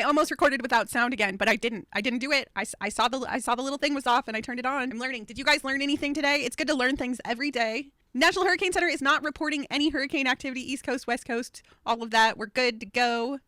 I almost recorded without sound again, but I didn't do it. I saw the little thing was off and I turned it on. I'm learning. Did you guys learn anything today? It's good to learn things every day. National Hurricane Center is not reporting any hurricane activity, East Coast, West Coast, all of that. We're good to go.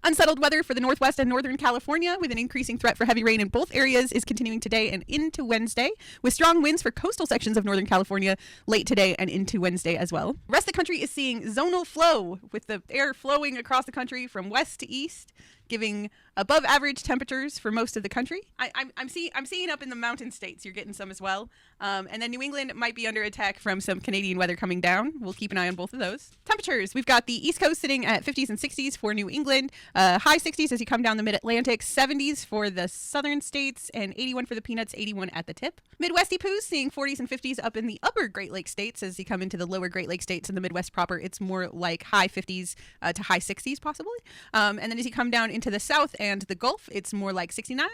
Unsettled weather for the Northwest and Northern California with an increasing threat for heavy rain in both areas is continuing today and into Wednesday, with strong winds for coastal sections of Northern California late today and into Wednesday as well. The rest of the country is seeing zonal flow, with the air flowing across the country from west to east, giving above average temperatures for most of the country. I'm seeing up in the mountain states, you're getting some as well. And then New England might be under attack from some Canadian weather coming down. We'll keep an eye on both of those. Temperatures, we've got the East Coast sitting at 50s and 60s for New England, high 60s as you come down the mid-Atlantic, 70s for the southern states, and 81 for the Peanuts, 81 at the tip. Midwesty poos seeing 40s and 50s up in the upper Great Lakes states. As you come into the lower Great Lakes states in the Midwest proper, it's more like high 50s to high 60s possibly. And then as you come down into the south and the Gulf, it's more like 69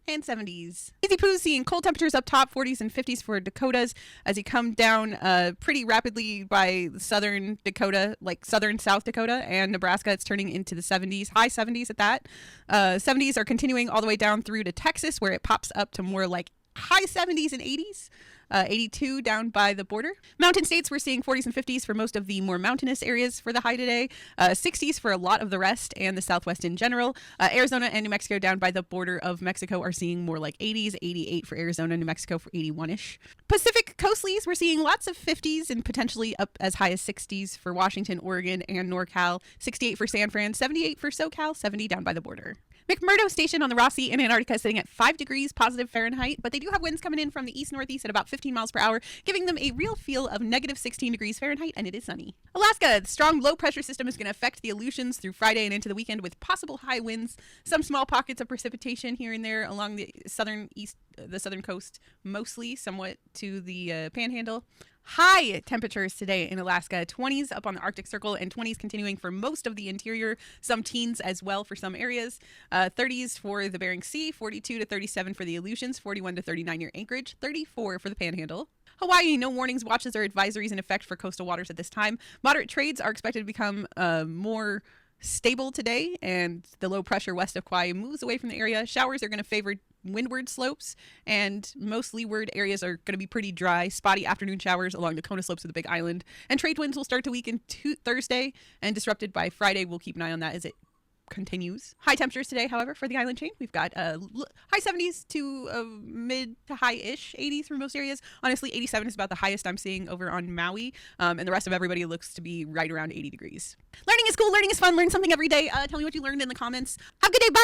and 70s. Easy poos seeing cold temperatures up top, 40s and 50s for Dakotas as you come down pretty rapidly by southern Dakota, like southern South Dakota and Nebraska. It's turning into the 70s, high 70s at that. 70s are continuing all the way down through to Texas, where it pops up to more like high 70s and 80s. 82 down by the border. Mountain states, we're seeing 40s and 50s for most of the more mountainous areas for the high today. 60s for a lot of the rest and the Southwest in general. Arizona and New Mexico down by the border of Mexico are seeing more like 80s, 88 for Arizona, New Mexico for 81-ish. Pacific coastlies, we're seeing lots of 50s and potentially up as high as 60s for Washington, Oregon, and NorCal. 68 for San Fran, 78 for SoCal, 70 down by the border. McMurdo Station on the Ross Sea in Antarctica is sitting at 5 degrees positive Fahrenheit, but they do have winds coming in from the east-northeast at about 15 miles per hour, giving them a real feel of negative 16 degrees Fahrenheit, and it is sunny. Alaska, the strong low-pressure system is going to affect the Aleutians through Friday and into the weekend with possible high winds, some small pockets of precipitation here and there along the southern coast, mostly somewhat to the panhandle. High temperatures today in Alaska, 20s up on the Arctic Circle and 20s continuing for most of the interior, some teens as well for some areas, 30s for the Bering Sea, 42 to 37 for the Aleutians, 41 to 39 near Anchorage, 34 for the Panhandle. Hawaii, no warnings, watches, or advisories in effect for coastal waters at this time. Moderate trades are expected to become more stable today, and the low pressure west of Kauai moves away from the area. Showers are going to favor windward slopes, and most leeward areas are going to be pretty dry. Spotty afternoon showers along the Kona slopes of the Big Island, and trade winds will start to weaken Thursday and disrupted by Friday. We'll keep an eye on that as it continues. High temperatures today, however, for the island chain. We've got high 70s to mid to high-ish 80s for most areas. Honestly, 87 is about the highest I'm seeing over on Maui, and the rest of everybody looks to be right around 80 degrees. Learning is cool. Learning is fun. Learn something every day. Tell me what you learned in the comments. Have a good day. Bye.